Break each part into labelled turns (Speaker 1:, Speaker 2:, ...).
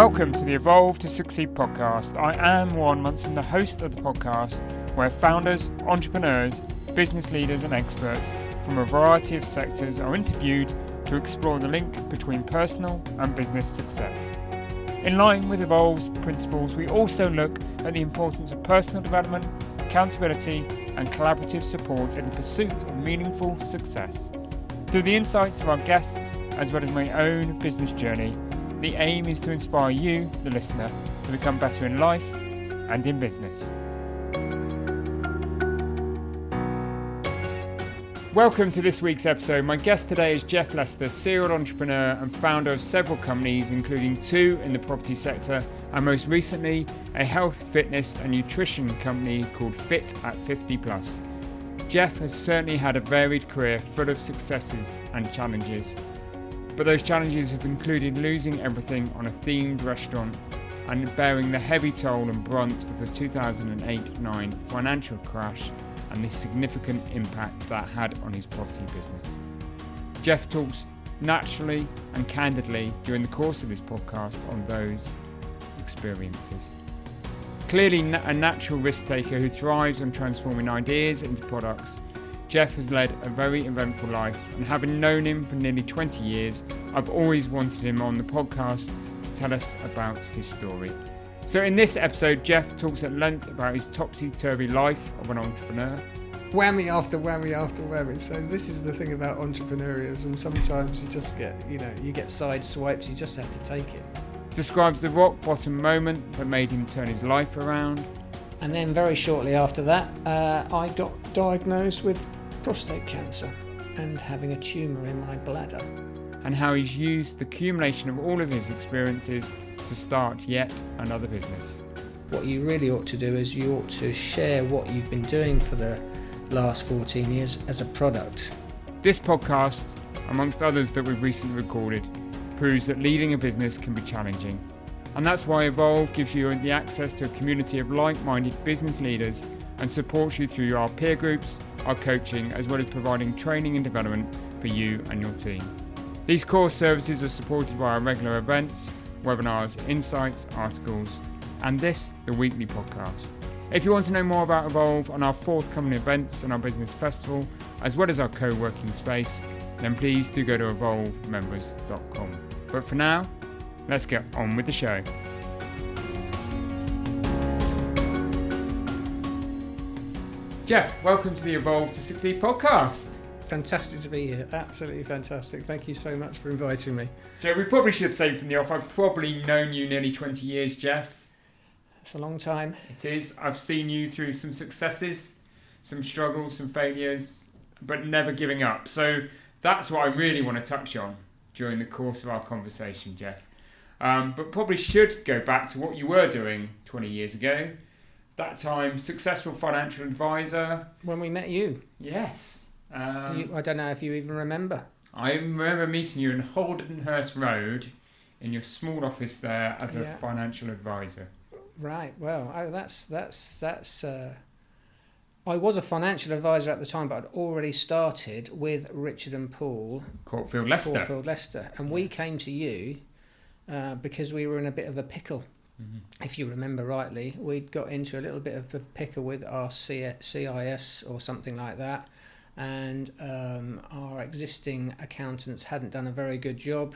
Speaker 1: Welcome to the Evolve to Succeed podcast. I am Warren Munson, the host of the podcast, where founders, entrepreneurs, business leaders and experts from a variety of sectors are interviewed to explore the link between personal and business success. In line with Evolve's principles, we also look at the importance of personal development, accountability and collaborative support in the pursuit of meaningful success. Through the insights of our guests, as well as my own business journey, the aim is to inspire you, the listener, to become better in life and in business. Welcome to this week's episode. My guest today is Jeff Lester, serial entrepreneur and founder of several companies, including 2 in the property sector, and most recently, a health, fitness and nutrition company called Fit at 50 Plus. Jeff has certainly had a varied career full of successes and challenges. But those challenges have included losing everything on a themed restaurant and bearing the heavy toll and brunt of the 2008-9 financial crash and the significant impact that had on his property business. Jeff talks naturally and candidly during the course of this podcast on those experiences. Clearly a natural risk taker who thrives on transforming ideas into products, Jeff has led a very eventful life, and having known him for nearly 20 years, I've always wanted him on the podcast to tell us about his story. So in this episode, Jeff talks at length about his topsy-turvy life of an entrepreneur.
Speaker 2: Whammy after whammy after whammy. So this is the thing about entrepreneurialism. Sometimes you just get, you get side swipes, you just have to take it.
Speaker 1: Describes the rock bottom moment that made him turn his life around.
Speaker 2: And then very shortly after that, I got diagnosed with prostate cancer and having a tumour in my bladder.
Speaker 1: And how he's used the accumulation of all of his experiences to start yet another business.
Speaker 2: What you really ought to do is you ought to share what you've been doing for the last 14 years as a product.
Speaker 1: This podcast, amongst others that we've recently recorded, proves that leading a business can be challenging. And that's why Evolve gives you the access to a community of like-minded business leaders and supports you through our peer groups, our coaching, as well as providing training and development for you and your team. These core services are supported by our regular events, webinars, insights, articles, and this, the weekly podcast. If you want to know more about Evolve and our forthcoming events and our business festival, as well as our co-working space, then please do go to evolvemembers.com. But for now, let's get on with the show. Jeff, welcome to the Evolve to Succeed podcast.
Speaker 2: Fantastic to be here. Absolutely fantastic. Thank you so much for inviting me.
Speaker 1: So we probably should say from the off, I've probably known you nearly 20 years, Jeff.
Speaker 2: It's a long time.
Speaker 1: It is. I've seen you through some successes, some struggles, some failures, but never giving up. So that's what I really want to touch on during the course of our conversation, Jeff. But probably should go back to what you were doing 20 years ago. That time, successful financial advisor.
Speaker 2: When we met you.
Speaker 1: Yes.
Speaker 2: I don't know if you even remember.
Speaker 1: I remember meeting you in Holdenhurst Road in your small office there as a financial advisor.
Speaker 2: Right. Well, that's. I was a financial advisor at the time, but I'd already started with Richard and Paul.
Speaker 1: Courtfield Leicester.
Speaker 2: And we came to you because we were in a bit of a pickle. Mm-hmm. If you remember rightly, we'd got into a little bit of a pickle with our CIS or something like that, and our existing accountants hadn't done a very good job.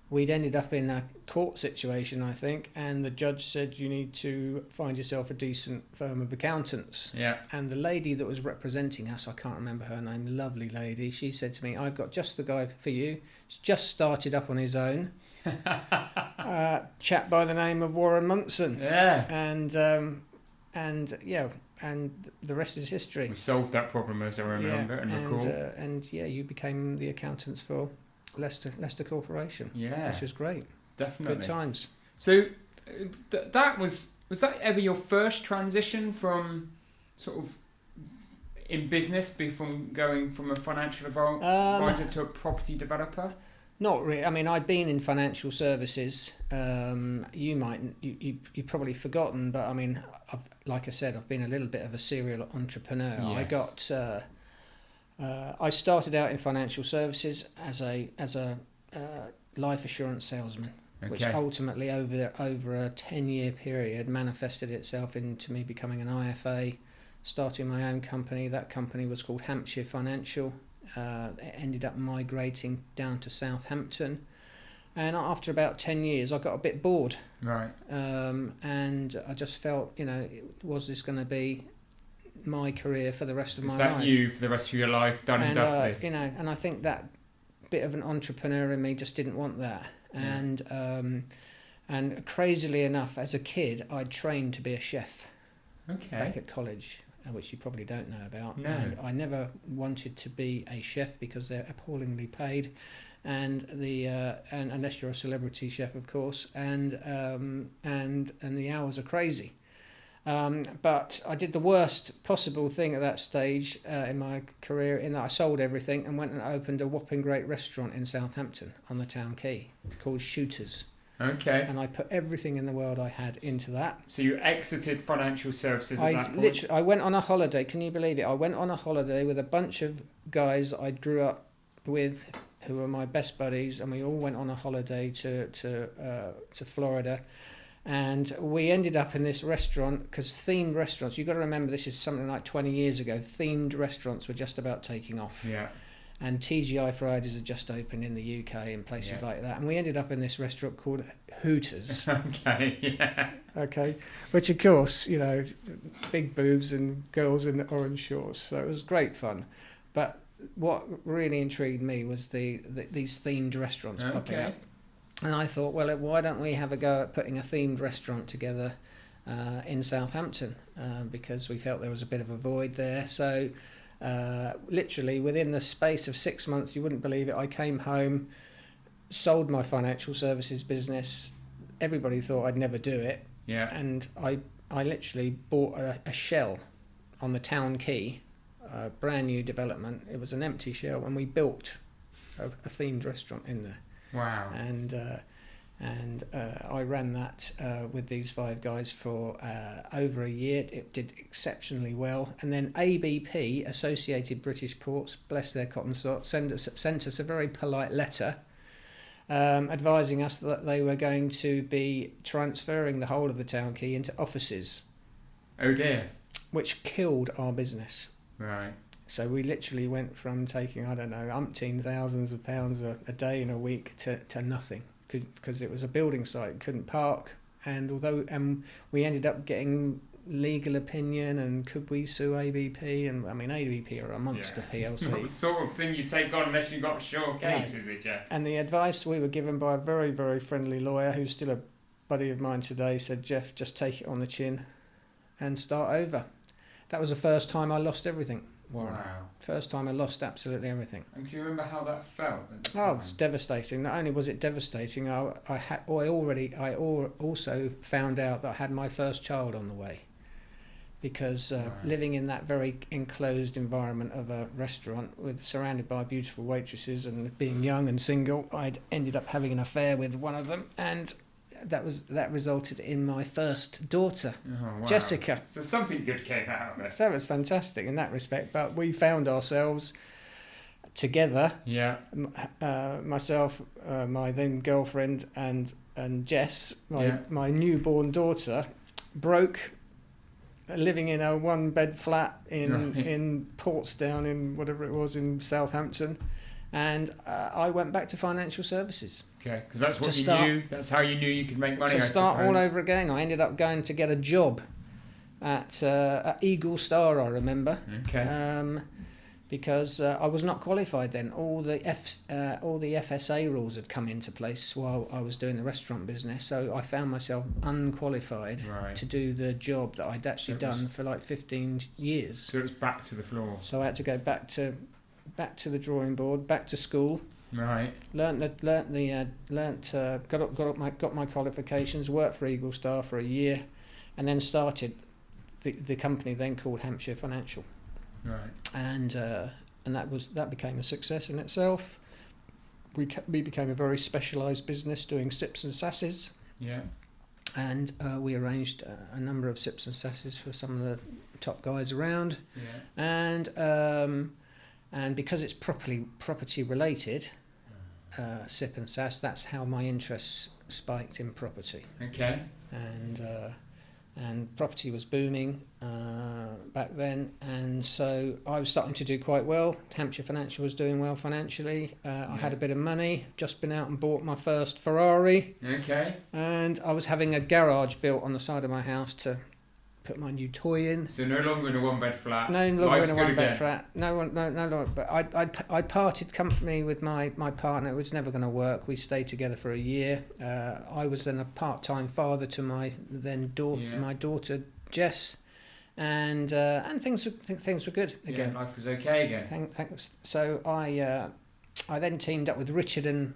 Speaker 2: We'd ended up in a court situation, I think, and the judge said you need to find yourself a decent firm of accountants.
Speaker 1: Yeah.
Speaker 2: And the lady that was representing us, I can't remember her name, lovely lady, she said to me, I've got just the guy for you. He's just started up on his own. Chap by the name of Warren Munson.
Speaker 1: Yeah.
Speaker 2: And the rest is history.
Speaker 1: We solved that problem, as I remember and recall.
Speaker 2: You became the accountants for Leicester Corporation.
Speaker 1: Yeah.
Speaker 2: Which was great.
Speaker 1: Definitely.
Speaker 2: Good times.
Speaker 1: So that was that ever your first transition from sort of in business, from going from a financial advisor to a property developer?
Speaker 2: Not really. I mean, I'd been in financial services. You've probably forgotten, but I mean, like I said, I've been a little bit of a serial entrepreneur. Yes. I started out in financial services as a life assurance salesman. which ultimately over a 10-year period manifested itself into me becoming an IFA, starting my own company. That company was called Hampshire Financial. It ended up migrating down to Southampton, and after about 10 years I got a bit bored,
Speaker 1: right,
Speaker 2: and I just felt, was this going to be my career for the rest of my life?
Speaker 1: Is that you for the rest of your life, done and dusted?
Speaker 2: And I think that bit of an entrepreneur in me just didn't want that. And crazily enough, as a kid, I trained to be a chef back at college, which you probably don't know about.
Speaker 1: No.
Speaker 2: And I never wanted to be a chef because they're appallingly paid, and and unless you're a celebrity chef, of course, and the hours are crazy. But I did the worst possible thing at that stage in my career, in that I sold everything and went and opened a whopping great restaurant in Southampton on the town quay called Shooters.
Speaker 1: Okay.
Speaker 2: And I put everything in the world I had into that.
Speaker 1: So you exited financial services at that point?
Speaker 2: I went on a holiday, can you believe it? I went on a holiday with a bunch of guys I grew up with who were my best buddies, and we all went on a holiday to Florida. And we ended up in this restaurant, because themed restaurants, you've got to remember this is something like 20 years ago, themed restaurants were just about taking off.
Speaker 1: Yeah.
Speaker 2: And TGI Fridays had just opened in the UK and places like that. And we ended up in this restaurant called Hooters.
Speaker 1: Okay, yeah.
Speaker 2: Okay, which of course, big boobs and girls in the orange shorts. So it was great fun. But what really intrigued me was these themed restaurants popping up. And I thought, well, why don't we have a go at putting a themed restaurant together in Southampton? Because we felt there was a bit of a void there. So literally within the space of 6 months, you wouldn't believe it, I came home, sold my financial services business. Everybody thought I'd never do it.
Speaker 1: Yeah.
Speaker 2: And I literally bought a shell on the town quay, a brand new development. It was an empty shell, and we built a themed restaurant in there.
Speaker 1: Wow.
Speaker 2: And I ran that with these 5 guys for over a year. It did exceptionally well. And then ABP, Associated British Ports, bless their cotton socks, sent us a very polite letter advising us that they were going to be transferring the whole of the town quay into offices.
Speaker 1: Oh dear.
Speaker 2: Which killed our business.
Speaker 1: Right.
Speaker 2: So we literally went from taking, umpteen thousands of pounds a day in a week to nothing, because it was a building site, couldn't park. And although we ended up getting legal opinion and could we sue ABP? And I mean, ABP are a monster PLC.
Speaker 1: It's not the sort of thing you take on unless you've got a sure case, is it, Jeff?
Speaker 2: And the advice we were given by a very, very friendly lawyer, who's still a buddy of mine today, said, Jeff, just take it on the chin and start over. That was the first time I lost everything. Warren. Wow. First time I lost absolutely everything.
Speaker 1: And do you remember how that felt at the time?
Speaker 2: Oh, it's devastating. Not only was it devastating, I also found out that I had my first child on the way. Because living in that very enclosed environment of a restaurant surrounded by beautiful waitresses and being young and single, I'd ended up having an affair with one of them, and that resulted in my first daughter, Jessica.
Speaker 1: So something good came out of it.
Speaker 2: That was fantastic in that respect. But we found ourselves together.
Speaker 1: Yeah.
Speaker 2: Myself, my then girlfriend, and Jess, my newborn daughter, broke, living in a 1-bed flat in Portsdown, in whatever it was, in Southampton. And I went back to financial services.
Speaker 1: Okay, because that's what you knew. That's how you knew you could make money.
Speaker 2: To start all over again. I ended up going to get a job at Eagle Star, I remember.
Speaker 1: Okay.
Speaker 2: Because I was not qualified then. All the FSA rules had come into place while I was doing the restaurant business. So I found myself unqualified to do the job that I'd actually done for like 15 years.
Speaker 1: So it was back to the floor.
Speaker 2: So I had to go back to the drawing board, back to school.
Speaker 1: Right.
Speaker 2: Got my qualifications, worked for Eagle Star for a year, and then started the company then called Hampshire Financial.
Speaker 1: Right.
Speaker 2: And that became a success in itself. We became a very specialised business doing SIPs and SASs.
Speaker 1: Yeah.
Speaker 2: And we arranged a number of SIPs and SASs for some of the top guys around.
Speaker 1: Yeah.
Speaker 2: And because it's property related, SIP and SAS, that's how my interests spiked in property.
Speaker 1: Okay.
Speaker 2: And property was booming back then, and so I was starting to do quite well. Hampshire Financial was doing well financially. I had a bit of money, just been out and bought my first Ferrari.
Speaker 1: Okay.
Speaker 2: And I was having a garage built on the side of my house to put my new toy in.
Speaker 1: So no longer in a one-bed flat.
Speaker 2: No longer
Speaker 1: Life's
Speaker 2: in a
Speaker 1: good
Speaker 2: one-bed
Speaker 1: again.
Speaker 2: flat. No longer. But I parted company with my partner. It was never going to work. We stayed together for a year. I was then a part-time father to my daughter Jess, and things were good again.
Speaker 1: Yeah, life was okay again.
Speaker 2: Thanks. So I then teamed up with Richard and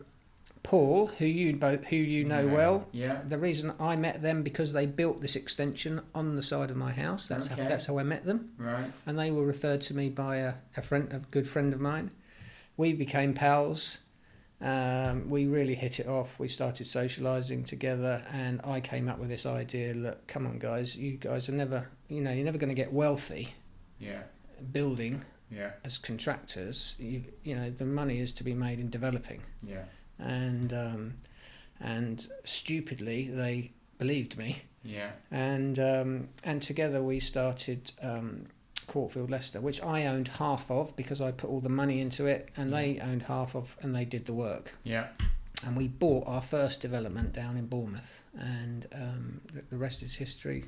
Speaker 2: Paul, who you know well.
Speaker 1: Yeah.
Speaker 2: The reason I met them because they built this extension on the side of my house. That's how I met them.
Speaker 1: Right.
Speaker 2: And they were referred to me by a good friend of mine. We became pals. We really hit it off. We started socialising together, and I came up with this idea. Look, come on, guys. You guys are never, you're never going to get wealthy.
Speaker 1: Yeah.
Speaker 2: Building.
Speaker 1: Yeah.
Speaker 2: As contractors, the money is to be made in developing.
Speaker 1: Yeah.
Speaker 2: And stupidly they believed me.
Speaker 1: Yeah.
Speaker 2: And together we started Courtfield Leicester, which I owned half of because I put all the money into it, and they owned half of, and they did the work.
Speaker 1: Yeah.
Speaker 2: And we bought our first development down in Bournemouth, and the rest is history.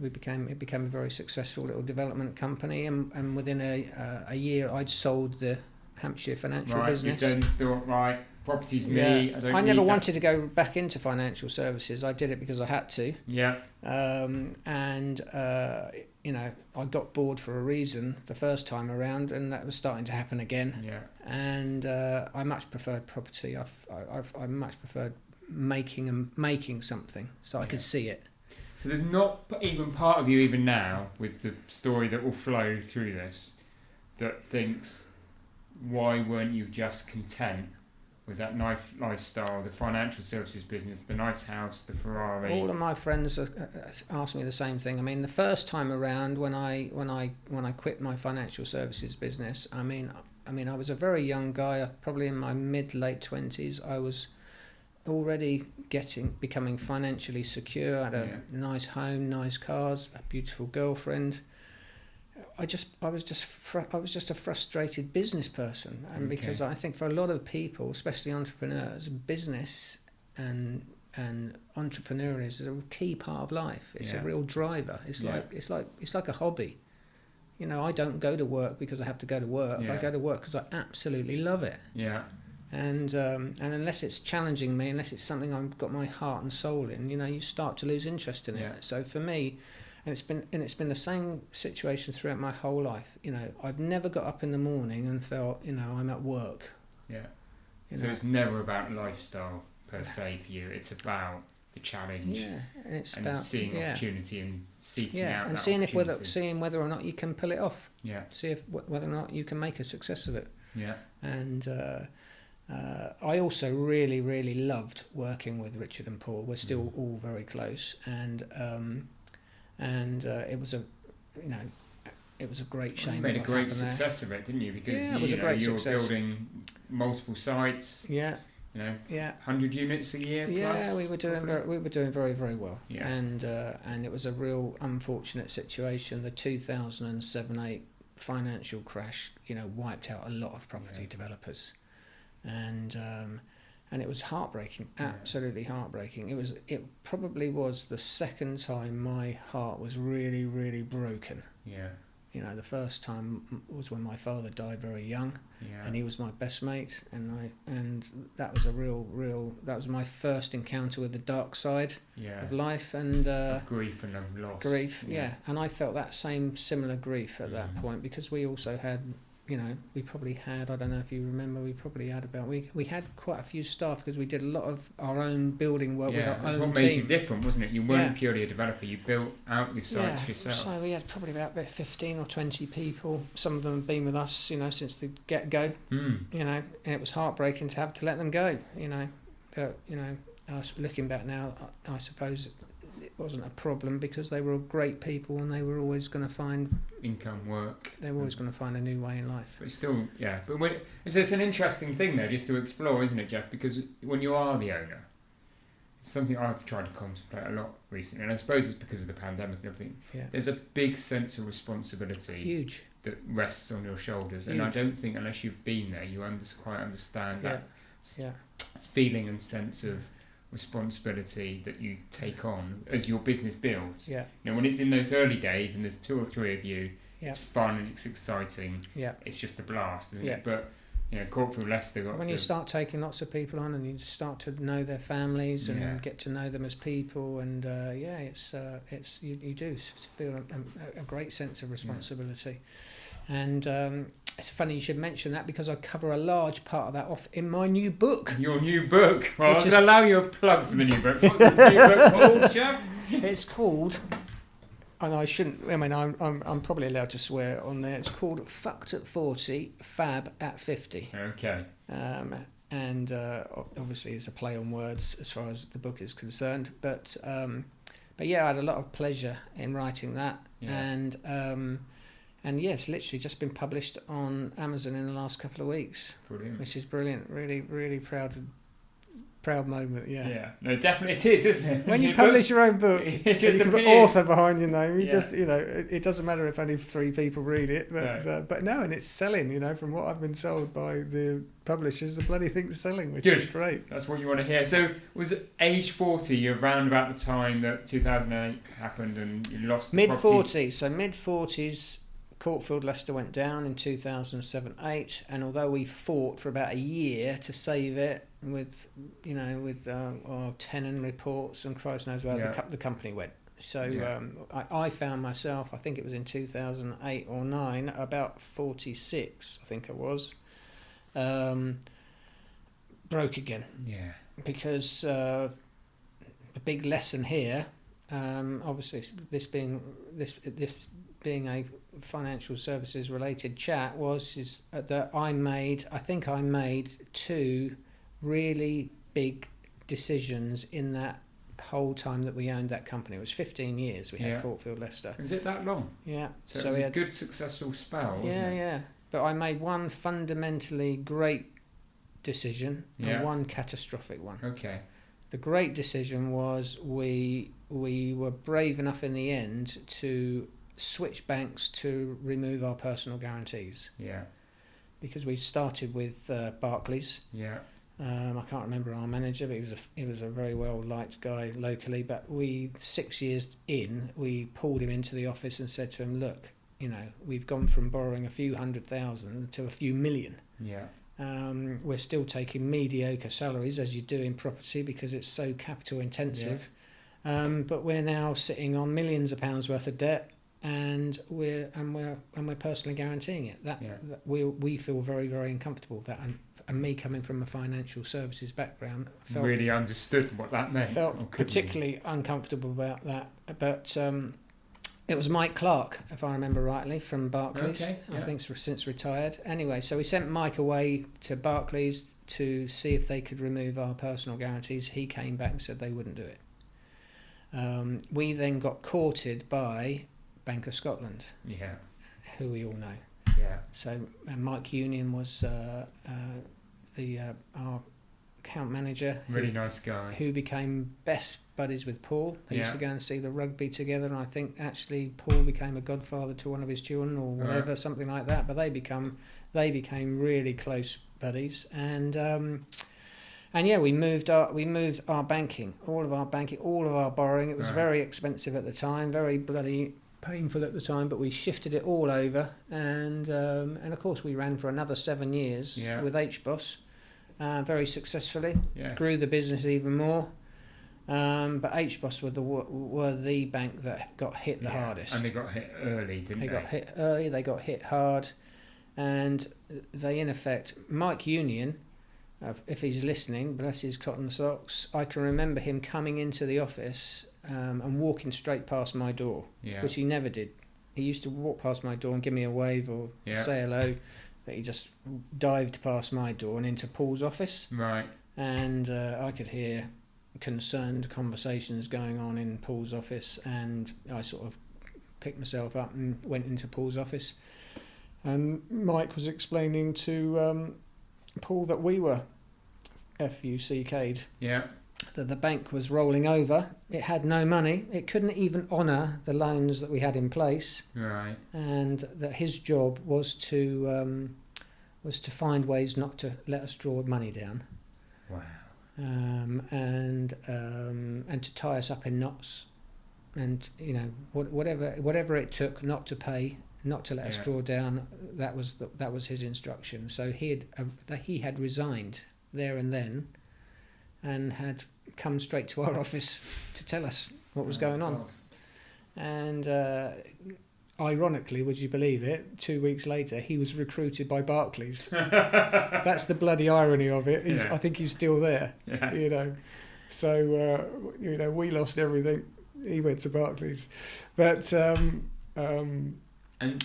Speaker 2: It became a very successful little development company, and within a year I'd sold the Hampshire Financial business.
Speaker 1: You then thought, right, property's me.
Speaker 2: I never wanted to go back into financial services. I did it because I had to.
Speaker 1: Yeah.
Speaker 2: I got bored for a reason the first time around, and that was starting to happen again.
Speaker 1: Yeah.
Speaker 2: And I much preferred property. I much preferred making something, so I could see it.
Speaker 1: So there's not even part of you even now with the story that will flow through this that thinks, why weren't you just content with that nice lifestyle, the financial services business, the nice house, the Ferrari?
Speaker 2: All of my friends asked me the same thing. I mean, the first time around when I quit my financial services business, I mean, I was a very young guy, probably in my late 20s. I was already becoming financially secure. I had a nice home, nice cars, a beautiful girlfriend. I was just a frustrated business person, and because I think for a lot of people, especially entrepreneurs, business and entrepreneurialism is a key part of life. It's a real driver. It's like a hobby. I don't go to work because I have to go to work. I go to work because I absolutely love it.
Speaker 1: Yeah.
Speaker 2: And unless it's challenging me, unless it's something I've got my heart and soul in, you start to lose interest in it. So for me, and it's been the same situation throughout my whole life. I've never got up in the morning and felt, I'm at work.
Speaker 1: Yeah. So it's never about lifestyle per se for you. It's about the challenge.
Speaker 2: Yeah, and it's
Speaker 1: and
Speaker 2: about
Speaker 1: seeing opportunity and seeking out
Speaker 2: and
Speaker 1: that
Speaker 2: seeing whether or not you can pull it off.
Speaker 1: Yeah.
Speaker 2: See whether or not you can make a success of it.
Speaker 1: Yeah.
Speaker 2: And I also really, really loved working with Richard and Paul. We're still all very close, and it was a great shame.
Speaker 1: You made a great success of it, didn't you? Because
Speaker 2: it was a great
Speaker 1: you were
Speaker 2: success.
Speaker 1: building multiple sites.
Speaker 2: Yeah.
Speaker 1: 100 units a year.
Speaker 2: Yeah,
Speaker 1: plus,
Speaker 2: we were doing very, very well.
Speaker 1: Yeah.
Speaker 2: And it was a real unfortunate situation. The 2007-8 financial crash, wiped out a lot of property developers, and it was heartbreaking, absolutely heartbreaking. It probably was the second time my heart was really, really broken.
Speaker 1: Yeah.
Speaker 2: The first time was when my father died very young, and he was my best mate, and that was that was my first encounter with the dark side of life, and
Speaker 1: of grief and of loss.
Speaker 2: And I felt that similar grief at that point, because we also had, we probably had, I don't know if you remember, we had quite a few staff, because we did a lot of our own building work with our own team.
Speaker 1: What made you different, wasn't it? You weren't purely a developer, you built out the sites yourself.
Speaker 2: So we had probably about 15 or 20 people. Some of them have been with us, since the get-go, and it was heartbreaking to have to let them go, but, looking back now, I suppose wasn't a problem because they were all great people and they were always going to find
Speaker 1: income, work.
Speaker 2: They were always going to find a new way in life.
Speaker 1: But still, yeah. But it's an interesting thing though, just to explore, isn't it, Jeff? Because when you are the owner, it's something I've tried to contemplate a lot recently, and I suppose it's because of the pandemic and everything.
Speaker 2: Yeah.
Speaker 1: There's a big sense of responsibility.
Speaker 2: Huge.
Speaker 1: That rests on your shoulders,
Speaker 2: Huge.
Speaker 1: and I don't think unless you've been there, you quite understand that feeling and sense of responsibility that you take on as your business builds.
Speaker 2: Yeah.
Speaker 1: You know, when it's in those early days and there's 2 or 3 of you,
Speaker 2: yeah.
Speaker 1: it's fun and it's exciting.
Speaker 2: Yeah.
Speaker 1: It's just a blast, isn't
Speaker 2: Yeah.
Speaker 1: it? But you know, Corporate Leicester got
Speaker 2: when you start taking lots of people on and you start to know their families and get to know them as people, and it's you do feel a great sense of responsibility. And it's funny you should mention that because I cover a large part of that off in my new book. Your new book? Well, I'm going to allow you a plug for the new book. What's the new book called, Jeff? It's called, and I shouldn't, I mean, I'm probably allowed to swear on there, it's called Fucked at 40, Fab at 50. Okay. And obviously it's a play on words as far as the book is concerned. But yeah, I had a lot of pleasure in writing that. Yeah. And yes, literally just been published on Amazon in the last couple of weeks. Brilliant. Which is brilliant. Really, really proud moment, yeah. Yeah, no, definitely it is, isn't it? When you publish your own book, you can put author behind your name. You just, it doesn't matter if only 3 people read it, but no, and it's selling. From what I've been sold by the publishers, the bloody thing's selling, which is great. That's what you want to hear. So, was it age 40? You're around about the time that 2008 happened, and you lost the mid-40s. So mid-40s. Courtfield Leicester went down in 2007-8, and although we fought for about a year to save it with our tenant reports and Christ knows where the company went. So I found myself, I think it was in 2008 or 9, about 46, I think I was, broke again. Yeah. Because the big lesson here, obviously this being a financial services related chat, is that I think I made 2 really big decisions in that whole time that we owned that company. It was 15 years we had Courtfield Leicester. Was it that long? Yeah. So it was a good successful spell, wasn't it? Yeah. But I made one fundamentally great decision and one catastrophic one. Okay. The great decision was we were brave enough in the end to switch banks to remove our personal guarantees. Yeah. Because we started with Barclays. Yeah. I can't remember our manager, but he was a very well liked guy locally. But 6 years in, we pulled him into the office and said to him, "Look, we've gone from borrowing a few 100,000 to a few million. Yeah. We're still taking mediocre salaries as you do in property because it's so capital intensive. Yeah. But we're now sitting on millions of pounds worth of debt." And we're personally guaranteeing it. That we feel very, very uncomfortable with that. And me coming from a financial services background, really understood what that meant. Felt particularly uncomfortable about that. But it was Mike Clark, if I remember rightly, from Barclays. Okay, I think since retired. Anyway, so we sent Mike away to Barclays to see if they could remove our personal guarantees. He came back and said they wouldn't do it. We then got courted by Bank of Scotland, who we all know. Yeah. So Mike Union was our account manager. Really nice guy. Who became best buddies with Paul. They used to go and see the rugby together, and I think actually Paul became a godfather to one of his children or whatever, something like that. But they became really close buddies, and we moved our banking, all of our borrowing. It was very expensive at the time, very bloody painful at the time, but we shifted it all over, and of course we ran for another 7 years with HBOS, very successfully. Yeah. Grew the business even more, but HBOS were the bank that got hit the hardest. And they got hit early, didn't they? They got hit early. They got hit hard, and they in effect, Mike Union, if he's listening, bless his cotton socks, I can remember him coming into the office and walking straight past my door, which he never did. He used to walk past my door and give me a wave or say hello, but he just dived past my door and into Paul's office. Right. And I could hear concerned conversations going on in Paul's office, and I sort of picked myself up and went into Paul's office, and Mike was explaining to Paul that we were FUCK'd.
Speaker 1: Yeah.
Speaker 2: That the bank was rolling over. It had no money. It couldn't even honour the loans that we had in place.
Speaker 1: Right.
Speaker 2: And that his job was to find ways not to let us draw money down.
Speaker 1: Wow.
Speaker 2: And to tie us up in knots, and whatever it took not to pay, not to let us draw down. That was his instruction. So he had resigned there and then, and had come straight to our office to tell us what was going on.
Speaker 1: God.
Speaker 2: And ironically, would you believe it, 2 weeks later he was recruited by Barclays. That's the bloody irony of it. I think he's still there. So we lost everything. He went to Barclays, but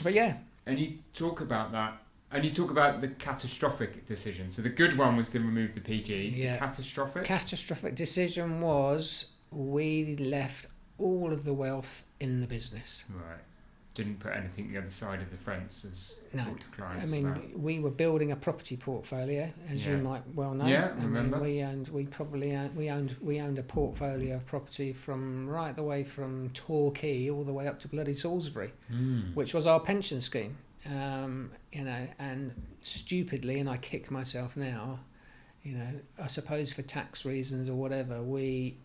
Speaker 2: yeah.
Speaker 1: And you talk about that. And you talk about the catastrophic decision. So the good one was to remove the PGs.
Speaker 2: Yeah.
Speaker 1: The catastrophic?
Speaker 2: Catastrophic decision was we left all of the wealth in the business.
Speaker 1: Right. Didn't put anything the other side of the fence, as talk to clients about.
Speaker 2: We were building a property portfolio, as you might well know.
Speaker 1: Yeah, I remember.
Speaker 2: We owned a portfolio of property from right the way from Torquay all the way up to bloody Salisbury, which was our pension scheme. And stupidly, and I kick myself now, I suppose for tax reasons or whatever, we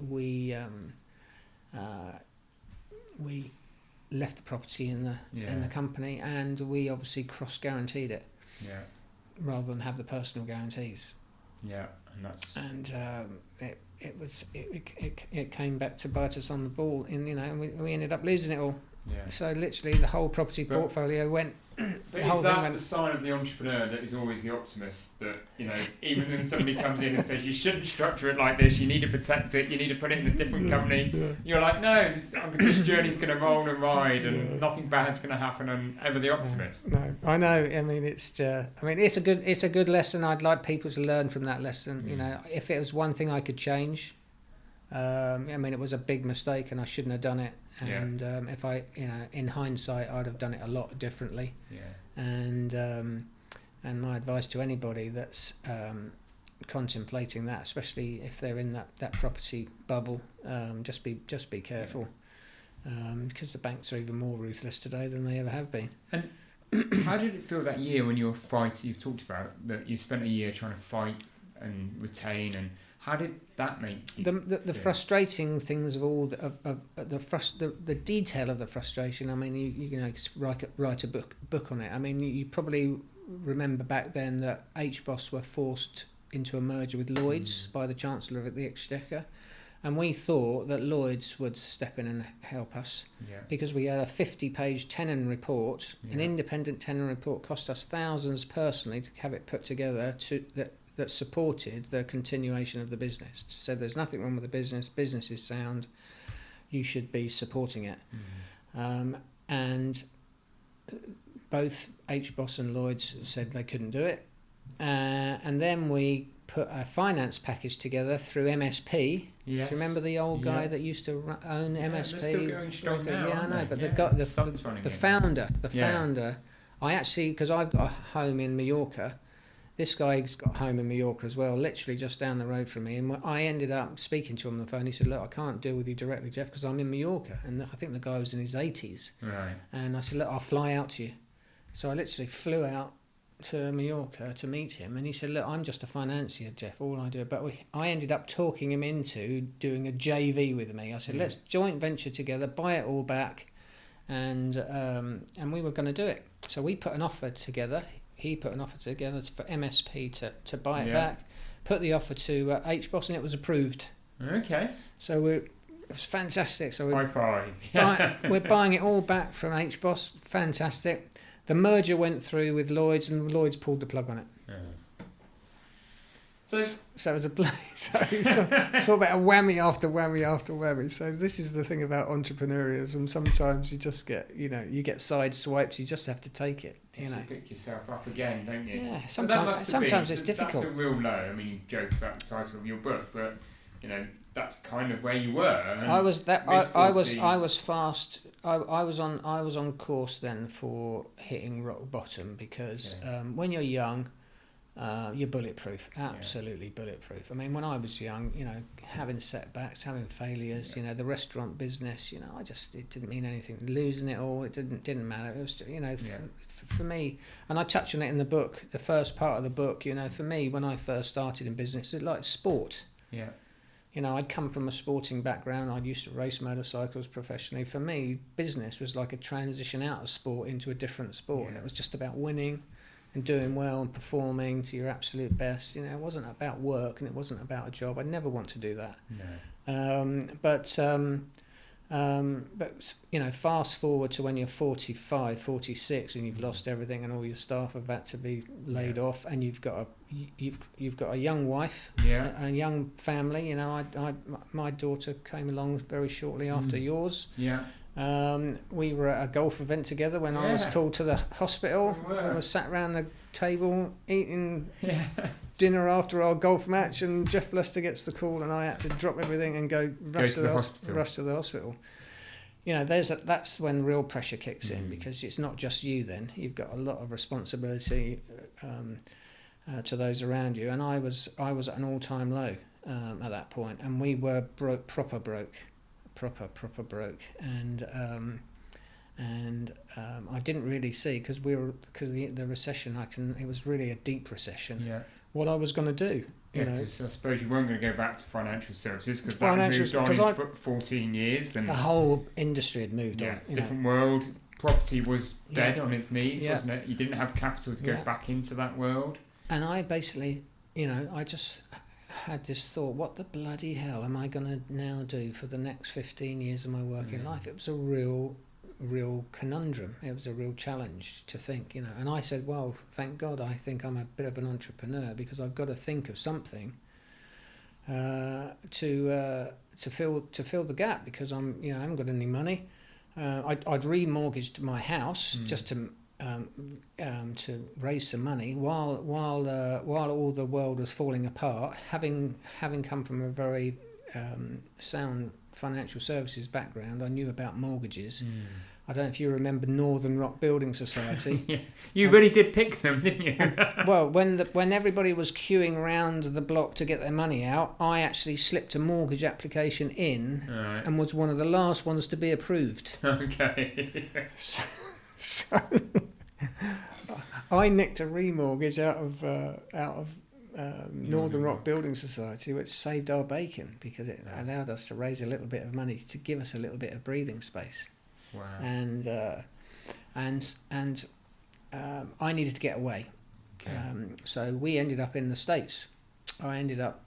Speaker 2: left the property in the company, and we obviously cross guaranteed it, rather than have the personal guarantees.
Speaker 1: Yeah, and that's
Speaker 2: it came back to bite us on the ball, and we ended up losing it all.
Speaker 1: Yeah.
Speaker 2: So literally the whole property portfolio went.
Speaker 1: But is that the sign of the entrepreneur that is always the optimist? That even when somebody comes in and says you shouldn't structure it like this, you need to protect it, you need to put it in a different company. Yeah. You're like, no, this journey's going to roll and ride, and nothing bad's going to happen, and ever the optimist.
Speaker 2: No, I know. I mean, it's a good lesson. I'd like people to learn from that lesson. If it was one thing I could change, it was a big mistake, and I shouldn't have done it. And if I, in hindsight, I'd have done it a lot differently.
Speaker 1: Yeah.
Speaker 2: And my advice to anybody that's contemplating that, especially if they're in that property bubble, just be careful, because the banks are even more ruthless today than they ever have been.
Speaker 1: And how did it feel that year when you were fighting? You've talked about that you spent a year trying to fight and retain, and how did that make you
Speaker 2: the frustrating things of all the detail of the frustration? I mean, you write a book on it. I mean, you probably remember back then that HBOS were forced into a merger with Lloyds by the Chancellor of the Exchequer, and we thought that Lloyds would step in and help us, because we had a 50-page Tenon report. An independent Tenon report cost us thousands personally to have it put together that supported the continuation of the business. Said there's nothing wrong with the business is sound, you should be supporting it. And both HBOS and Lloyds said they couldn't do it. And then we put a finance package together through MSP.
Speaker 1: Yes.
Speaker 2: Do you remember the old guy that used to own MSP?
Speaker 1: They're still going strong now,
Speaker 2: I know, but the founder, I actually, because I've got a home in Mallorca, this guy's got a home in Mallorca as well, literally just down the road from me. And I ended up speaking to him on the phone. He said, look, I can't deal with you directly, Jeff, because I'm in Mallorca. And I think the guy was in his 80s. Right. And I said, look, I'll fly out to you. So I literally flew out to Mallorca to meet him. And he said, look, I'm just a financier, Jeff, all I do. But I ended up talking him into doing a JV with me. I said, let's joint venture together, buy it all back. And we were going to do it. So we put an offer together. He put an offer together for MSP to buy it back, put the offer to HBOS, and it was approved. Okay. So it was fantastic. So
Speaker 1: high five.
Speaker 2: We're buying it all back from HBOS. Fantastic. The merger went through with Lloyds, and Lloyds pulled the plug on it. So it was sort of a whammy after whammy after whammy. So this is the thing about entrepreneurialism. Sometimes you just get, you get side swipes. You just have to take it. You
Speaker 1: pick yourself up again, don't you?
Speaker 2: Yeah. Sometimes it's difficult.
Speaker 1: That's a real low. I mean, you joke about the title of your book, but that's kind of where you were.
Speaker 2: I was
Speaker 1: Mid-40s.
Speaker 2: fast. I was on course then for hitting rock bottom, because when you're young, you're bulletproof, absolutely bulletproof. I mean, when I was young, having setbacks, having failures, the restaurant business, it didn't mean anything. Losing it all, it didn't matter. It was, for me, and I touch on it in the book, the first part of the book. For me, when I first started in business, it's like sport.
Speaker 1: Yeah.
Speaker 2: I'd come from a sporting background. I'd used to race motorcycles professionally. For me, business was like a transition out of sport into a different sport. And it was just about winning and doing well and performing to your absolute best. It wasn't about work, and it wasn't about a job. I'd never want to do that.
Speaker 1: No.
Speaker 2: But fast forward to when you're 45, 46, and you've lost everything, and all your staff have had to be laid off, and you've got a young wife, a young family. My daughter came along very shortly after yours.
Speaker 1: Yeah.
Speaker 2: We were at a golf event together when I was called to the hospital. We were sat around the table eating dinner after our golf match, and Jeff Lester gets the call, and I had to drop everything and rush to the hospital. That's when real pressure kicks in, because it's not just you. Then you've got a lot of responsibility to those around you, and I was at an all-time low at that point, and we were proper broke, and I didn't really see, because the recession. It was really a deep recession.
Speaker 1: Yeah.
Speaker 2: What I was going to do.
Speaker 1: I suppose you weren't going to go back to financial services, because that moved on in 14 years. And
Speaker 2: the whole industry had moved on.
Speaker 1: Different world. Property was dead on its knees, wasn't it? You didn't have capital to go back into that world. And
Speaker 2: I basically, I just had this thought, what the bloody hell am I going to now do for the next 15 years of my working life? It was a real conundrum. It was a real challenge to think, and I said, well, thank God I think I'm a bit of an entrepreneur, because I've got to think of something to fill the gap, because I haven't got any money. I'd remortgaged my house just to raise some money while all the world was falling apart, having come from a very sound financial services background. I knew about mortgages. I don't know if you remember Northern Rock Building Society.
Speaker 1: You really did pick them, didn't you?
Speaker 2: Well, when everybody was queuing around the block to get their money out, I actually slipped a mortgage application in and was one of the last ones to be approved.
Speaker 1: Okay.
Speaker 2: So I nicked a remortgage out of Northern Rock Building Society, which saved our bacon, because it allowed us to raise a little bit of money to give us a little bit of breathing space.
Speaker 1: Wow.
Speaker 2: And I needed to get away. Okay. So we ended up in the States. I ended up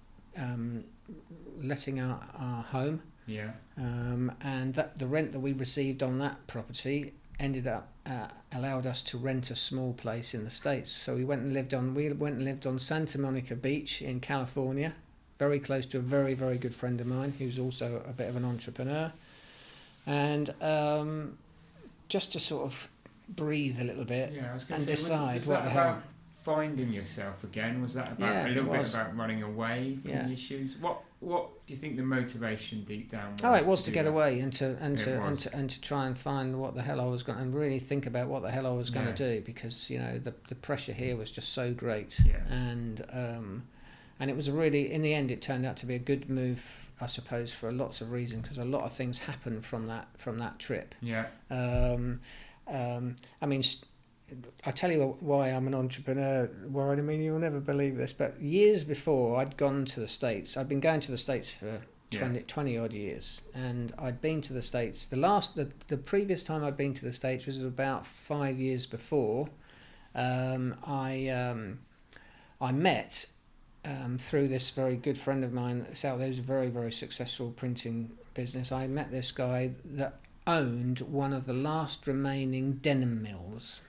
Speaker 2: letting our home. Yeah. And the rent that we received on that property ended up allowed us to rent a small place in the States. So we went and lived on Santa Monica Beach in California, very close to a very, very good friend of mine who's also a bit of an entrepreneur. And just to sort of breathe a little bit and decide
Speaker 1: was
Speaker 2: what the hell.
Speaker 1: About finding yourself again? Was that about a little bit about running away from the issues? What do you think the motivation deep down was?
Speaker 2: Oh, it was to get away and to try and find what the hell I was going, and really think about what the hell I was going to do, because the pressure here was just so great. And it was really, in the end, it turned out to be a good move, I suppose, for lots of reasons, because a lot of things happened from that trip. I mean, I tell you why I'm an entrepreneur, Warren. I mean, you'll never believe this, but years before I'd gone to the States. I'd been going to the States for 20 odd years, and I'd been to the States. The previous time I'd been to the States was about 5 years before. I met through this very good friend of mine that's out there, who's a very, very successful printing business. I met this guy that owned one of the last remaining denim mills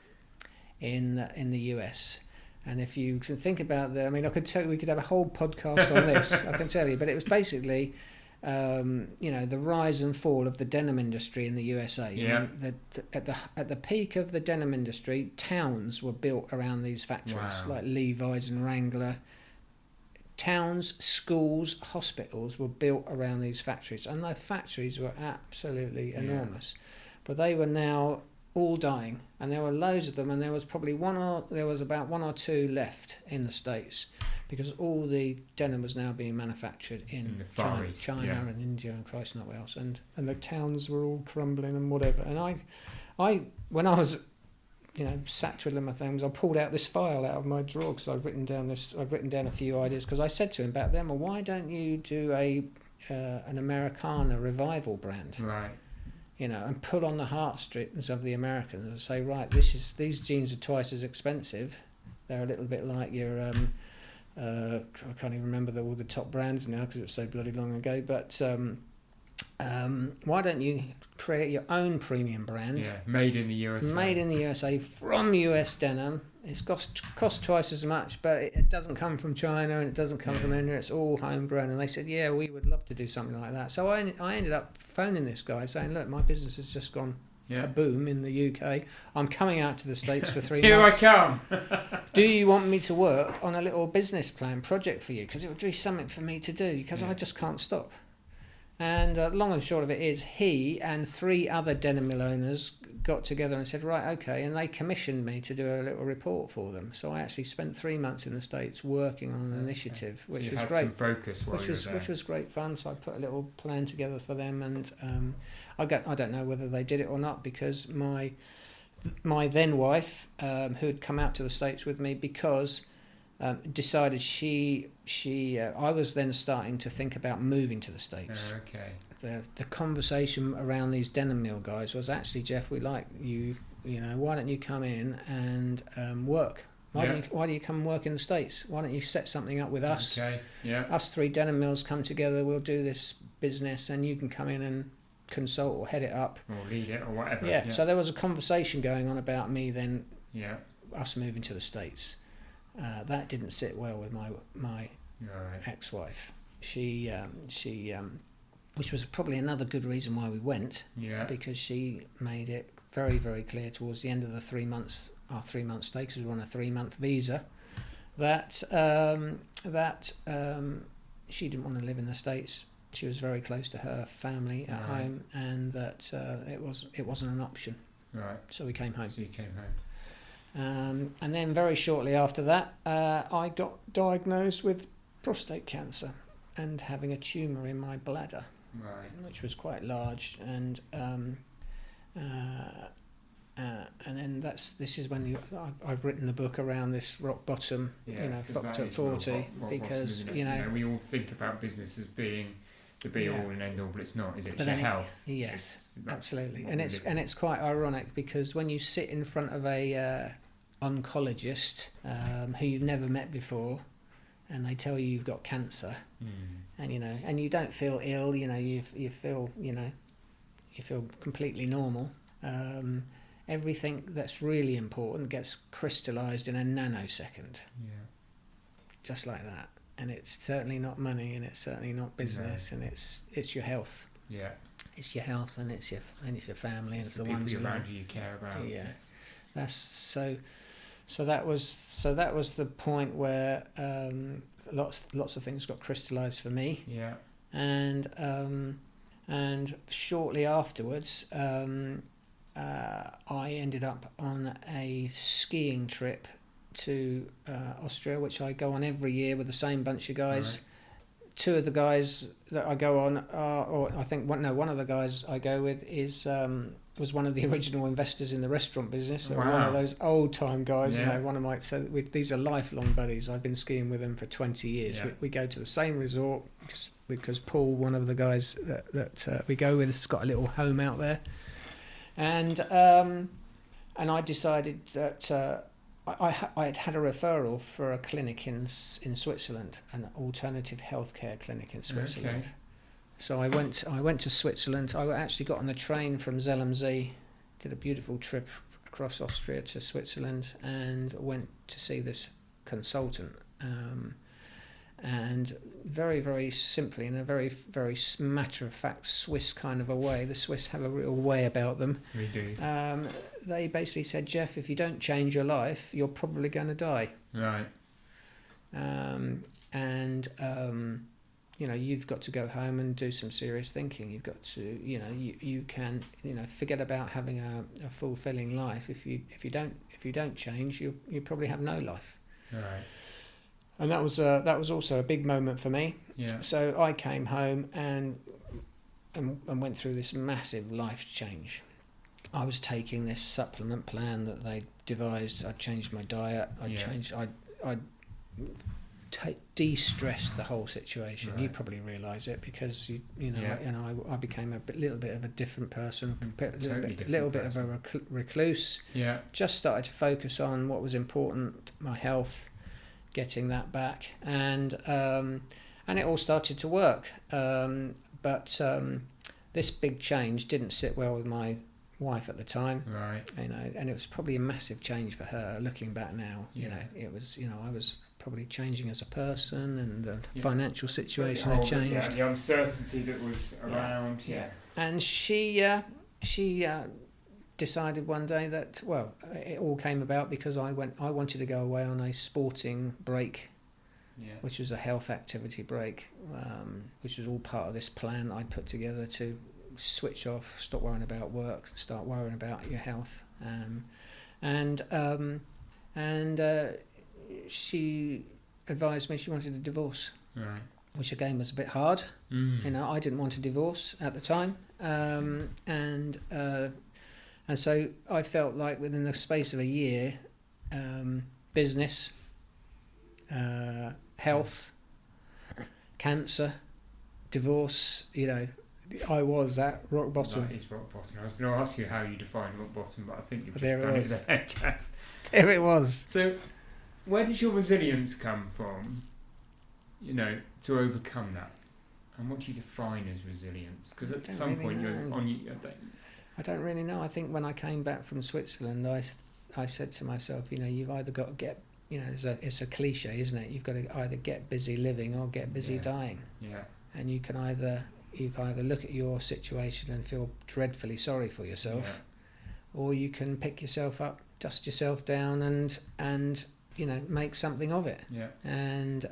Speaker 2: in the US. And if you can think about I mean, I could tell you, we could have a whole podcast on this, I can tell you, but it was basically the rise and fall of the denim industry in the USA. I mean, at the peak of the denim industry, towns were built around these factories, like Levi's and Wrangler. towns, schools, hospitals were built around these factories, and the factories were absolutely enormous. But they were now all dying, and there were loads of them, and there was about one or two left in the States, because all the denim was now being manufactured in
Speaker 1: the Far East,
Speaker 2: China and India and Christ not what else, and the towns were all crumbling and whatever. And I when I was sat twiddling my thumbs, I pulled out this file out of my drawer because I've written down a few ideas, because I said to him back then, well, why don't you do an Americana revival brand?
Speaker 1: Right.
Speaker 2: And pull on the heartstrings of the Americans and say, right, these jeans are twice as expensive. They're a little bit like your I can't even remember all the top brands now because it was so bloody long ago, but why don't you create your own premium brand?
Speaker 1: Yeah, made in the USA.
Speaker 2: Made in the USA from US denim. It's cost twice as much, but it doesn't come from China and it doesn't come from anywhere. It's all homegrown. And they said, yeah, we would love to do something like that. So I ended up phoning this guy saying, look, my business has just gone a boom in the UK. I'm coming out to the States for 3 months.
Speaker 1: Here I come.
Speaker 2: Do you want me to work on a little business plan project for you? Because it would be something for me to do, because I just can't stop. And long and short of it is, he and 3 other denim mill owners got together and said, right, okay, and they commissioned me to do a little report for them. So I actually spent 3 months in the States working on an initiative, which was great.
Speaker 1: Some focus
Speaker 2: which was great fun. So I put a little plan together for them, and I don't know whether they did it or not, because my then wife, who had come out to the States with me, because decided I was then starting to think about moving to the States.
Speaker 1: Okay.
Speaker 2: The conversation around these denim mill guys was, actually, Jeff, we like you. Why don't you come in and work? Why do you come and work in the States? Why don't you set something up with us?
Speaker 1: Okay. Yeah.
Speaker 2: Us 3 denim mills come together. We'll do this business, and you can come in and consult or head it up
Speaker 1: or lead it or whatever.
Speaker 2: Yeah. So there was a conversation going on about me then.
Speaker 1: Yeah.
Speaker 2: Us moving to the States. That didn't sit well with my ex-wife. She which was probably another good reason why we went. Yeah. Because she made it very, very clear towards the end of the 3 months, our 3 month stay, because we were on a 3-month visa, that she didn't want to live in the States. She was very close to her family at home, and that it wasn't an option. Right. So we came home.
Speaker 1: So you came home.
Speaker 2: And then very shortly after that, I got diagnosed with prostate cancer and having a tumour in my bladder, which was quite large. And then this is when I've written the book around this rock bottom, fucked at 40, because we
Speaker 1: all think about business as being the be all and end all, but it's not, is it? It's your health.
Speaker 2: Yes, absolutely. And it's quite ironic, because when you sit in front of a oncologist who you've never met before, and they tell you you've got cancer, and you don't feel ill, you feel completely normal. Everything that's really important gets crystallized in a nanosecond. Yeah. Just like that. And it's certainly not money, and it's certainly not business, and it's your health. Yeah. It's your health, and it's your family, and it's the ones
Speaker 1: around you care about.
Speaker 2: Yeah. That's so that was the point where lots of things got crystallized for me. Yeah. And shortly afterwards, I ended up on a skiing trip to Austria, which I go on every year with the same bunch of guys. Right. 2 of the guys that I go on one of the guys I go with was one of the original investors in the restaurant business. So one of those old time guys. Yeah. One of my these are lifelong buddies. I've been skiing with them for 20 years. Yeah. We go to the same resort because Paul, one of the guys that we go with, has got a little home out there, and I decided that. I had a referral for a clinic in Switzerland, an alternative healthcare clinic in Switzerland. Okay. So I went to Switzerland. I actually got on the train from Zell am See, did a beautiful trip across Austria to Switzerland, and went to see this consultant. And very, very simply, in a very, very matter-of-fact Swiss kind of a way, the Swiss have a real way about them.
Speaker 1: We do.
Speaker 2: They basically said, Jeff, if you don't change your life, you're probably going to die.
Speaker 1: Right.
Speaker 2: and you've got to go home and do some serious thinking. You've got to, you can, forget about having a fulfilling life. If you don't change, you probably have no life.
Speaker 1: Right.
Speaker 2: And that was also a big moment for me.
Speaker 1: Yeah.
Speaker 2: So I came home and went through this massive life change. I was taking this supplement plan that they devised. I changed my diet. I de-stressed the whole situation. Right. You probably realise it because I became a little bit of a different person, a little bit of a recluse.
Speaker 1: Yeah.
Speaker 2: Just started to focus on what was important, my health, getting that back, and it all started to work. But this big change didn't sit well with my wife at the time.
Speaker 1: Right.
Speaker 2: And it was probably a massive change for her. Looking back now, it was. I was probably changing as a person, and the financial situation had changed.
Speaker 1: Yeah, the uncertainty that was around. Yeah.
Speaker 2: And she decided one day that, well, it all came about because I wanted to go away on a sporting break, which was a health activity break, which was all part of this plan I'd put together to switch off, stop worrying about work, start worrying about your health. She advised me she wanted a divorce,
Speaker 1: right,
Speaker 2: which again was a bit hard. I didn't want a divorce at the time, and so I felt like within the space of a year, business, health, cancer, divorce, I was at rock bottom.
Speaker 1: That is rock bottom. I was going to ask you how you define rock bottom, but I think you've just done it there, Jeff.
Speaker 2: There it was.
Speaker 1: So, where does your resilience come from, to overcome that? And what do you define as resilience? Because at some point you're on...
Speaker 2: I don't really know. I think when I came back from Switzerland, I said to myself, you've either got to get... it's a cliche, isn't it? You've got to either get busy living or get busy dying.
Speaker 1: Yeah.
Speaker 2: And you can either look at your situation and feel dreadfully sorry for yourself, or you can pick yourself up, dust yourself down, and make something of it.
Speaker 1: Yeah.
Speaker 2: And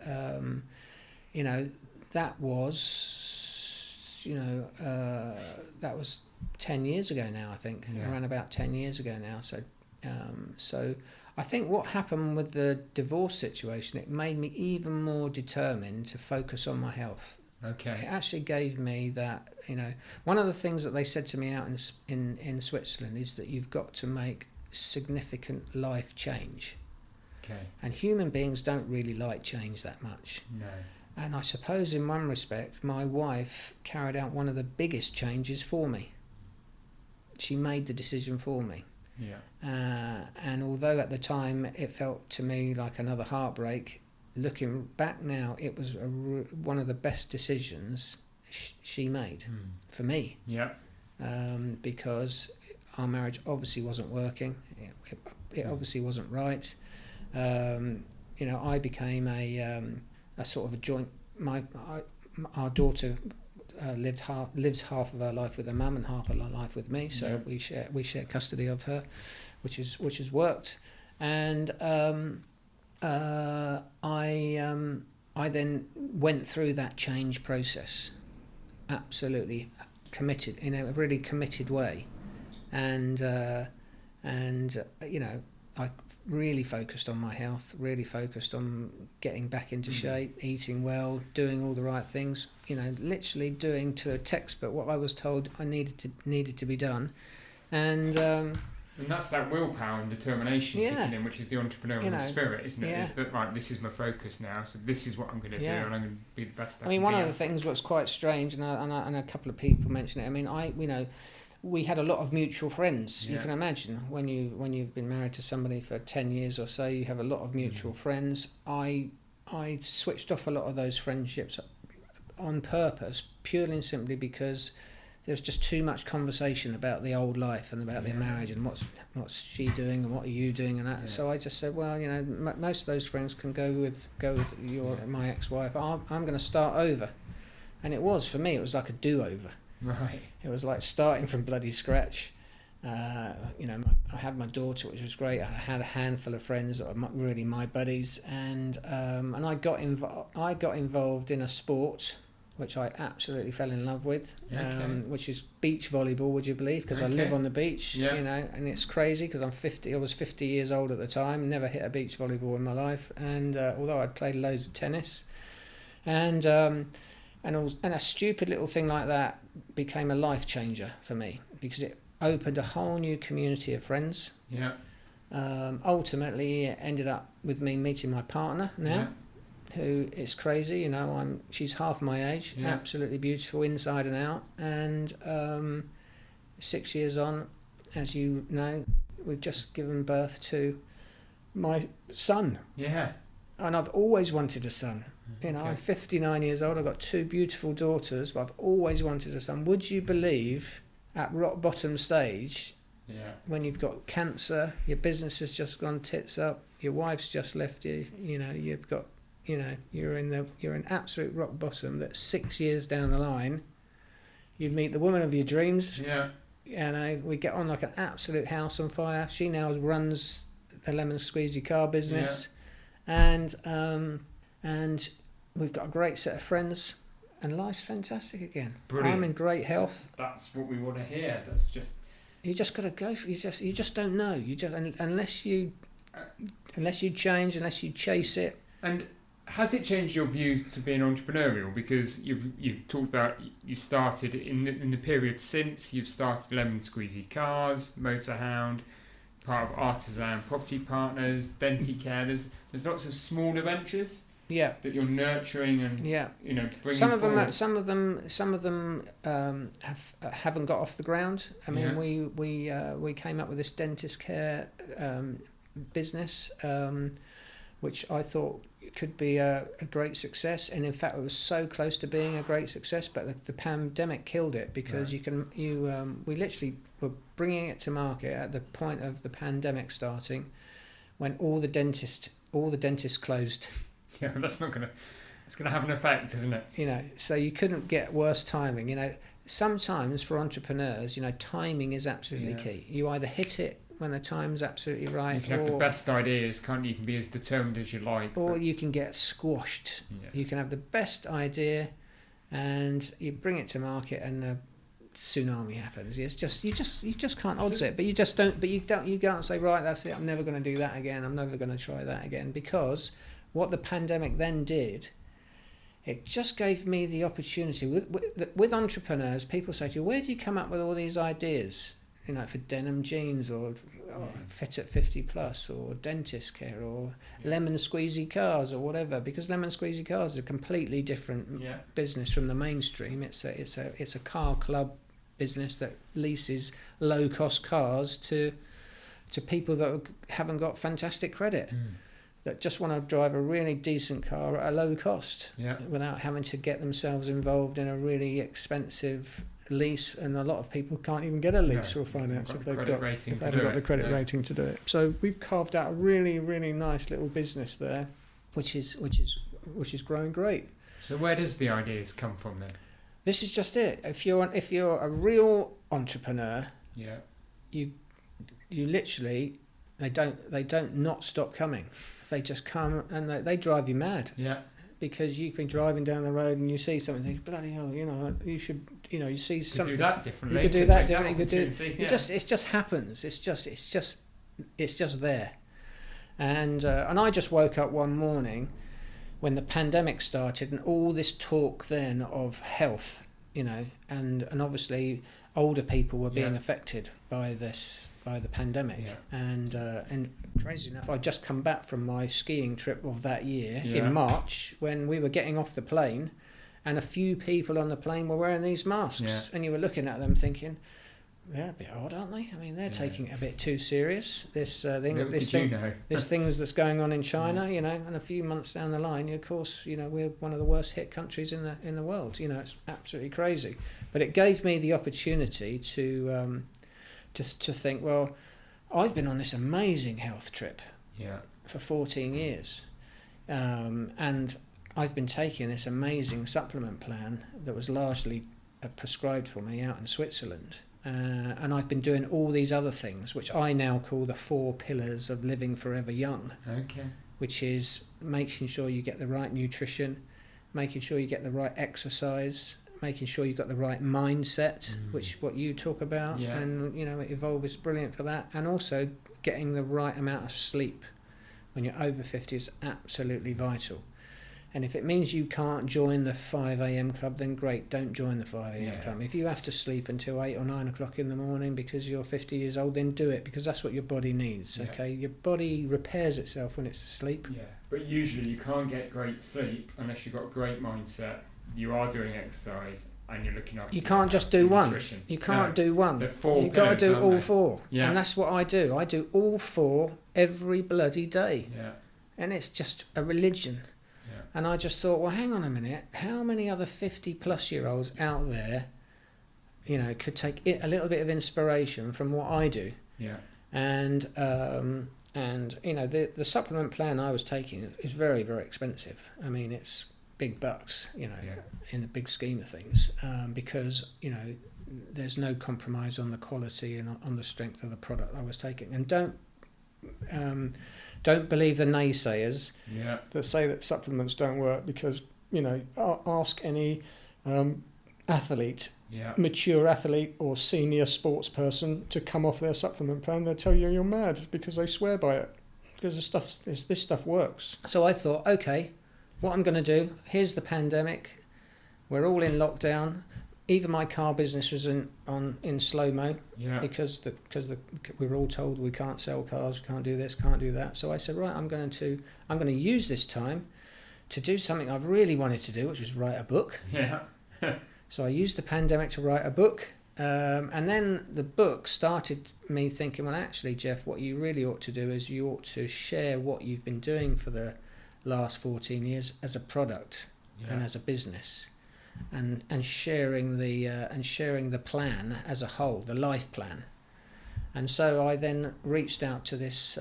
Speaker 2: that was 10 years ago now, I think. Around about 10 years ago now. So I think what happened with the divorce situation, it made me even more determined to focus on my health.
Speaker 1: Okay.
Speaker 2: It actually gave me that, one of the things that they said to me out in Switzerland is that you've got to make significant life change.
Speaker 1: Okay.
Speaker 2: And human beings don't really like change that much.
Speaker 1: No.
Speaker 2: And I suppose in one respect, my wife carried out one of the biggest changes for me. She made the decision for me.
Speaker 1: Yeah.
Speaker 2: And although at the time it felt to me like another heartbreak, looking back now, it was one of the best decisions she made for me.
Speaker 1: Yeah.
Speaker 2: Because our marriage obviously wasn't working. It obviously wasn't right. I became a sort of a joint. Our daughter lives half of her life with her mum and half of her life with me. So we share custody of her, which has worked. And I then went through that change process, absolutely committed, in a really committed way, and I really focused on my health, really focused on getting back into shape, eating well, doing all the right things, literally doing to a textbook what I was told I needed to be done, and
Speaker 1: that's that willpower and determination kicking in, which is the entrepreneurial spirit, isn't it? Is that, right, this is my focus now, so this is what I'm going to do, and I'm going to be the best I can be.
Speaker 2: One of the things that's quite strange, and a couple of people mention it, we had a lot of mutual friends. You can imagine when you've been married to somebody for 10 years or so, you have a lot of mutual friends. I switched off a lot of those friendships on purpose, purely and simply because there's just too much conversation about the old life and about their marriage and what's she doing and what are you doing and that. So I just said, well, most of those friends can go with my ex-wife. I'm going to start over, and for me it was like a do-over.
Speaker 1: Right.
Speaker 2: It was like starting from bloody scratch. My I had my daughter, which was great. I had a handful of friends that were really my buddies, and I got involved in a sport which I absolutely fell in love with, which is beach volleyball. Would you believe? Because I live on the beach, you know, and it's crazy because I'm 50. I was 50 years old at the time. Never hit a beach volleyball in my life, and although I'd played loads of tennis, and a stupid little thing like that became a life changer for me because it opened a whole new community of friends.
Speaker 1: Yeah.
Speaker 2: Ultimately, it ended up with me meeting my partner now, who is crazy. You know, she's half my age, absolutely beautiful inside and out. And 6 years on, as you know, we've just given birth to my son.
Speaker 1: Yeah.
Speaker 2: And I've always wanted a son. You know, I'm 59 years old. I've got 2 beautiful daughters, but I've always wanted a son. Would you believe, at rock bottom stage, when you've got cancer, your business has just gone tits up, your wife's just left you, you know, you've got, you know, you're in absolute rock bottom, that 6 years down the line, you'd meet the woman of your dreams. Yeah. You know, we get on like an absolute house on fire. She now runs the lemon squeezy car business. And we've got a great set of friends, and life's fantastic again.
Speaker 1: Brilliant.
Speaker 2: I'm in great health.
Speaker 1: That's what we want to hear. That's just.
Speaker 2: You just got to go. You just don't know. You just unless you change, unless you chase it.
Speaker 1: And has it changed your view to being entrepreneurial? Because you've talked about you started in the period since you've started Lemon Squeezy Cars, Motorhound, part of Artisan Property Partners, Denticare. There's lots of smaller ventures. Yeah. That you're nurturing and you know bringing forward.
Speaker 2: Some of them haven't got off the ground. I mean, we came up with this dentist care business, which I thought could be a great success, and in fact it was so close to being a great success, but the pandemic killed it because we literally were bringing it to market at the point of the pandemic starting, when all the dentists closed.
Speaker 1: Yeah, it's gonna have an effect, isn't it?
Speaker 2: You know, so you couldn't get worse timing. You know, sometimes for entrepreneurs, you know, timing is absolutely key. You either hit it when the time's absolutely right.
Speaker 1: You can have the best ideas, can't you? You can be as determined as you like.
Speaker 2: Or you can get squashed. Yeah. You can have the best idea and you bring it to market and a tsunami happens. It's just you just can't odds it. But you can't say, right, that's it, I'm never gonna do that again, I'm never gonna try that again, because what the pandemic then did, it just gave me the opportunity. With entrepreneurs, people say to you, where do you come up with all these ideas? You know, for denim jeans or fit at 50 plus or dentist care or lemon squeezy cars or whatever, because lemon squeezy cars is a completely different business from the mainstream. It's a car club business that leases low cost cars to people that haven't got fantastic credit. That just want to drive a really decent car at a low cost without having to get themselves involved in a really expensive lease, and a lot of people can't even get a lease or finance if they've got the credit rating to do it. So we've carved out a really, really nice little business there, which is growing great.
Speaker 1: So where does the ideas come from then?
Speaker 2: This is just it. If you're a real entrepreneur, you literally they don't not stop coming. They just come and they drive you mad. Yeah. Because you've been driving down the road and you see something, you think, bloody hell, you know, you should, you know, you see something.
Speaker 1: You could do that differently.
Speaker 2: You could do that differently. You could do it. It just happens. It's just there. And I just woke up one morning when the pandemic started and all this talk then of health, you know, and obviously older people were being affected by the pandemic. And crazy enough, I'd just come back from my skiing trip of that year in March, when we were getting off the plane and a few people on the plane were wearing these masks, and you were looking at them thinking, they're a bit odd, aren't they? I mean, they're taking it a bit too serious, this things that's going on in China, you know. And a few months down the line, of course, you know, we're one of the worst hit countries in the world. You know, it's absolutely crazy. But it gave me the opportunity to think, well, I've been on this amazing health trip for 14 years, and I've been taking this amazing supplement plan that was largely prescribed for me out in Switzerland, and I've been doing all these other things, which I now call the 4 pillars of living forever young.
Speaker 1: Okay.
Speaker 2: Which is making sure you get the right nutrition, making sure you get the right exercise, making sure you've got the right mindset, which what you talk about, and Evolve is brilliant for that, and also getting the right amount of sleep when you're over 50 is absolutely vital. And if it means you can't join the 5 a.m. club, then great, don't join the 5 a.m. club. If you have to sleep until 8 or 9 o'clock in the morning because you're 50 years old, then do it, because that's what your body needs, okay? Your body repairs itself when it's asleep.
Speaker 1: Yeah, but usually you can't get great sleep unless you've got a great mindset, you are doing exercise, and you're looking after
Speaker 2: you can't just do one.
Speaker 1: Nutrition.
Speaker 2: You can't do one.
Speaker 1: You've
Speaker 2: got to do all 4.
Speaker 1: Yeah.
Speaker 2: And that's what I do. I do all 4 every bloody day.
Speaker 1: Yeah.
Speaker 2: And it's just a religion.
Speaker 1: Yeah.
Speaker 2: And I just thought, well, hang on a minute. How many other 50-plus-year-olds out there, could take a little bit of inspiration from what I do? Yeah. And the supplement plan I was taking is very, very expensive. I mean, it's big bucks, in the big scheme of things, because there's no compromise on the quality and on the strength of the product I was taking. And don't believe the naysayers that say that supplements don't work, because ask any athlete, mature athlete or senior sports person to come off their supplement plan. They'll tell you you're mad, because they swear by it, because this stuff works. So I thought, okay, what I'm going to do, here's the pandemic, we're all in lockdown, even my car business was in slow-mo, because we were all told we can't sell cars, can't do this, can't do that. So I said, right, I'm going to use this time to do something I've really wanted to do, which was write a book. Yeah. So I used the pandemic to write a book, and then the book started me thinking, well, actually, Jeff, what you really ought to do is you ought to share what you've been doing for the last 14 years as a product and as a business, and sharing the plan as a whole, the life plan. And so I then reached out to this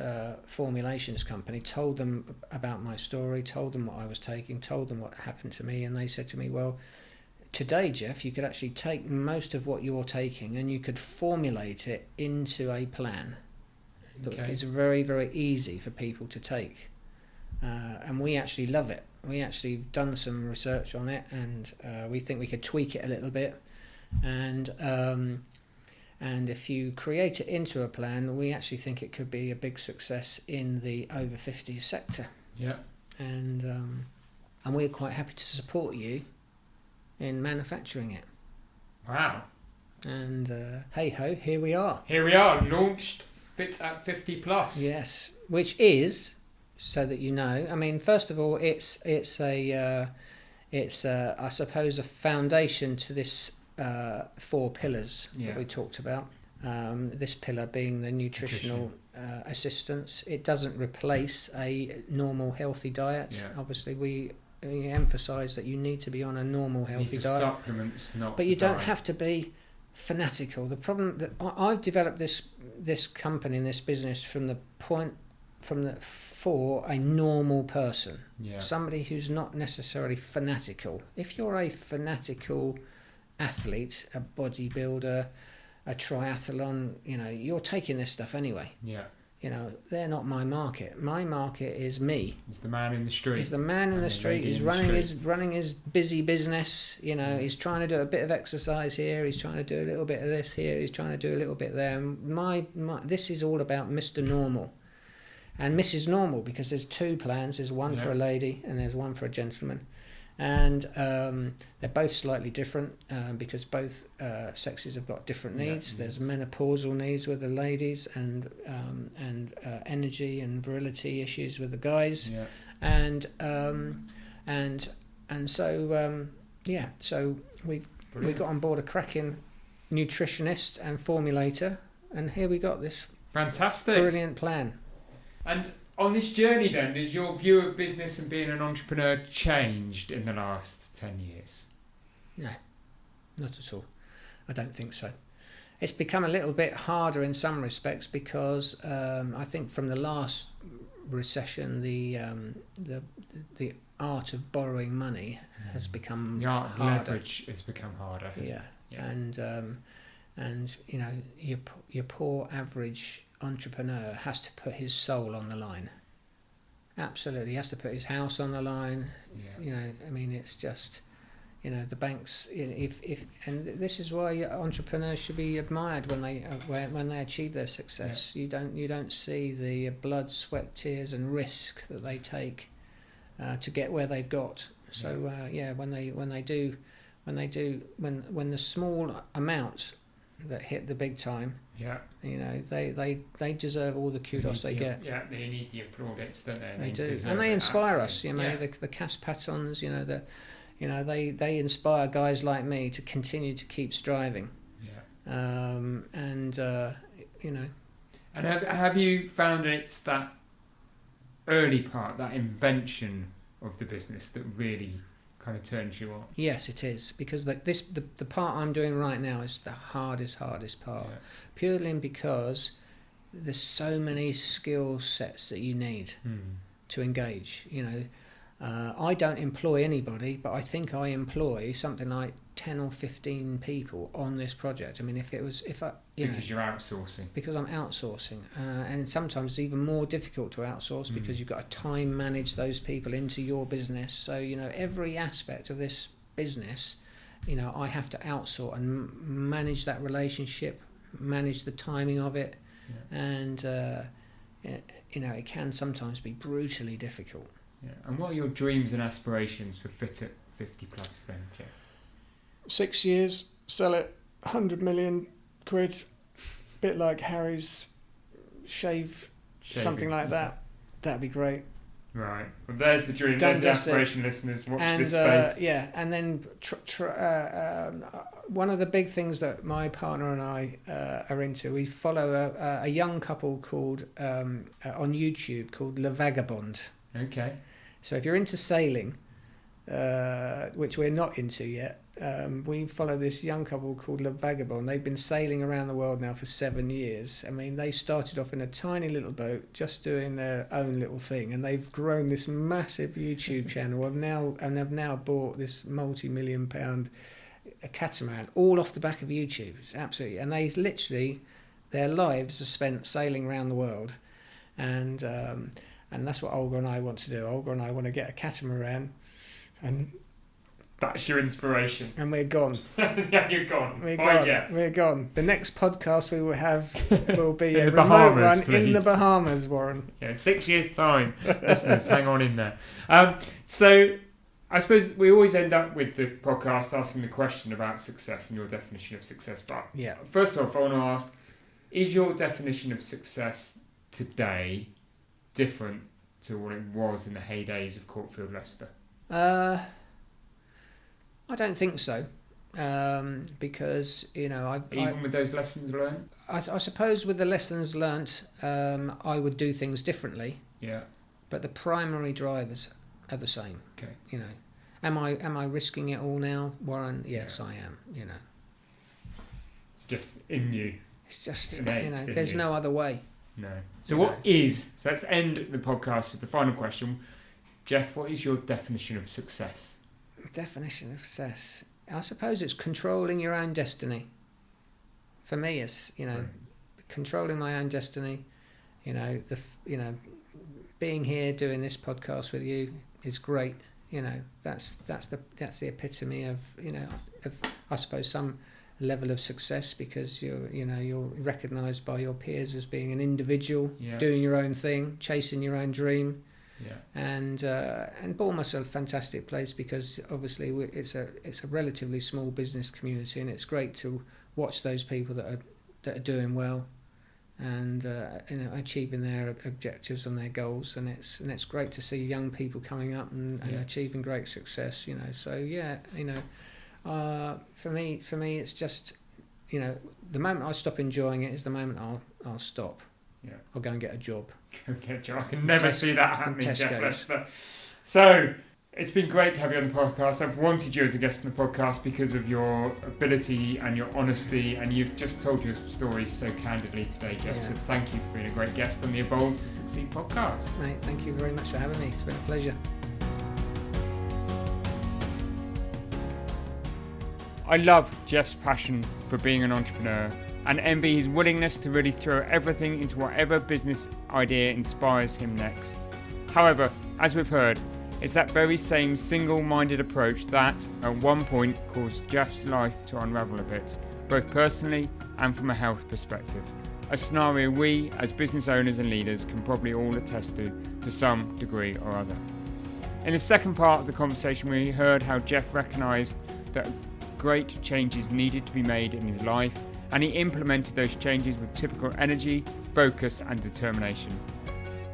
Speaker 2: formulations company, told them about my story, told them what I was taking, told them what happened to me, and they said to me, well, today, Jeff, you could actually take most of what you're taking and you could formulate it into a plan that is very, very easy for people to take. And we actually love it. We actually have done some research on it, and we think we could tweak it a little bit. And if you create it into a plan, we actually think it could be a big success in the over 50s sector. Yeah. And we're quite happy to support you in manufacturing it.
Speaker 1: Wow.
Speaker 2: And hey ho, here we are.
Speaker 1: Here we are, launched Fit at 50 Plus.
Speaker 2: Yes, which is, so that you know, I mean, first of all, it's I suppose a foundation to this 4 pillars that we talked about. This pillar being the nutritional assistance. It doesn't replace a normal healthy diet. Yeah. Obviously, we emphasise that you need to be on a normal healthy diet.
Speaker 1: Supplements, not. But
Speaker 2: you don't have to be fanatical. The problem that I've developed this company and this business for a normal person, somebody who's not necessarily fanatical. If you're a fanatical athlete, a bodybuilder, a triathlon, you're taking this stuff anyway. Yeah. They're not my market. My market is me.
Speaker 1: It's the man in the street.
Speaker 2: He's the man in the street. He's running his busy business. He's trying to do a bit of exercise here. He's trying to do a little bit of this here. He's trying to do a little bit there. This is all about Mr. Normal and Mrs. Normal, because there's 2 plans. There's one for a lady and there's one for a gentleman. And they're both slightly different because both sexes have got different needs. There's menopausal needs with the ladies, and energy and virility issues with the guys. Yeah. And so so we got on board a cracking nutritionist and formulator, and here we got this
Speaker 1: fantastic,
Speaker 2: brilliant plan.
Speaker 1: And on this journey then, has your view of business and being an entrepreneur changed in the last 10 years?
Speaker 2: No, not at all. I don't think so. It's become a little bit harder in some respects because I think from the last recession, the art of borrowing money has become harder.
Speaker 1: Leverage has become harder. Yeah.
Speaker 2: and your poor average entrepreneur has to put his soul on the line. Absolutely, he has to put his house on the line. It's just, the banks. And this is why entrepreneurs should be admired when they achieve their success. Yeah. You don't see the blood, sweat, tears, and risk that they take to get where they've got. So when the small amount that hit the big time, they deserve all the kudos they get.
Speaker 1: Yeah, they need the plaudits, don't they?
Speaker 2: They do, and they inspire us. The Cass Patons, they inspire guys like me to continue to keep striving. Yeah. And
Speaker 1: have you found it's that early part, that invention of the business, that really kind of turns you on?
Speaker 2: Yes, it is, because the part I'm doing right now is the hardest part, purely because there's so many skill sets that you need to engage. I don't employ anybody, but I think I employ something like 10 or 15 people on this project. I mean, because
Speaker 1: you're outsourcing.
Speaker 2: Because I'm outsourcing, and sometimes it's even more difficult to outsource because you've got to time manage those people into your business. So every aspect of this business, I have to outsource and manage that relationship, manage the timing of it, and it can sometimes be brutally difficult.
Speaker 1: Yeah. And what are your dreams and aspirations for Fit at 50 Plus then, Jeff?
Speaker 2: 6 years, sell it, 100 million quid, bit like Harry's shaving. Something like that. That'd be great.
Speaker 1: Right. Well, there's the dream. There's the aspiration, listeners. Watch this space.
Speaker 2: And then one of the big things that my partner and I are into, we follow a young couple called on YouTube called Le Vagabond.
Speaker 1: Okay.
Speaker 2: So if you're into sailing, which we're not into yet, we follow this young couple called Le Vagabond. They've been sailing around the world now for 7 years. I mean, they started off in a tiny little boat, just doing their own little thing, and they've grown this massive YouTube channel. Have now bought this multi-million-pound catamaran, all off the back of YouTube. It's absolutely, and they literally, their lives are spent sailing around the world, and that's what Olga and I want to do. Olga and I want to get a catamaran, and
Speaker 1: that's your inspiration.
Speaker 2: And we're gone.
Speaker 1: Yeah, you're gone.
Speaker 2: We're gone. The next podcast we will have will be a remote
Speaker 1: Bahamas,
Speaker 2: one in the Bahamas, Warren.
Speaker 1: Yeah, in 6 years' time. Listeners, hang on in there. So I suppose we always end up with the podcast asking the question about success and your definition of success. But first off, I want to ask, is your definition of success today different to what it was in the heydays of Courtfield Leicester?
Speaker 2: I don't think so, because
Speaker 1: even with those lessons learned.
Speaker 2: I suppose with the lessons learnt, I would do things differently.
Speaker 1: Yeah.
Speaker 2: But the primary drivers are the same.
Speaker 1: Okay.
Speaker 2: Am I risking it all now, Warren? Yes, I am.
Speaker 1: It's just in you.
Speaker 2: It's just there's no other way.
Speaker 1: No. So so let's end the podcast with the final question. Jeff, what is your definition of success?
Speaker 2: Definition of success. I suppose it's controlling your own destiny. For me, it's controlling my own destiny. Being here doing this podcast with you is great. That's the epitome of I suppose some level of success, because you're recognised by your peers as being an individual, doing your own thing, chasing your own dream. Yeah. And Bournemouth's a fantastic place because obviously it's a relatively small business community, and it's great to watch those people that are doing well and achieving their objectives and their goals, and it's great to see young people coming up and achieving great success. So for me it's just the moment I stop enjoying it is the moment I'll stop. Yeah. I'll go and get a job.
Speaker 1: Okay, Joe, I can never see that happening, Jeff Lester. So, it's been great to have you on the podcast. I've wanted you as a guest on the podcast because of your ability and your honesty, and you've just told your stories so candidly today, Jeff. Yeah. So thank you for being a great guest on the Evolve to Succeed podcast.
Speaker 2: Mate, thank you very much for having me. It's been a pleasure.
Speaker 1: I love Jeff's passion for being an entrepreneur and envy his willingness to really throw everything into whatever business idea inspires him next. However, as we've heard, it's that very same single-minded approach that, at one point, caused Jeff's life to unravel a bit, both personally and from a health perspective. A scenario we, as business owners and leaders, can probably all attest to some degree or other. In the second part of the conversation, we heard how Jeff recognised that great changes needed to be made in his life, and he implemented those changes with typical energy, focus, and determination.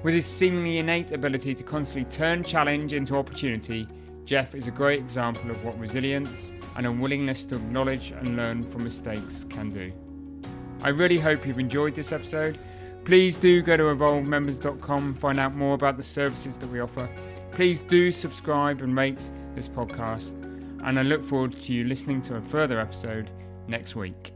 Speaker 1: With his seemingly innate ability to constantly turn challenge into opportunity, Jeff is a great example of what resilience and a willingness to acknowledge and learn from mistakes can do. I really hope you've enjoyed this episode. Please do go to evolvemembers.com and find out more about the services that we offer. Please do subscribe and rate this podcast, and I look forward to you listening to a further episode next week.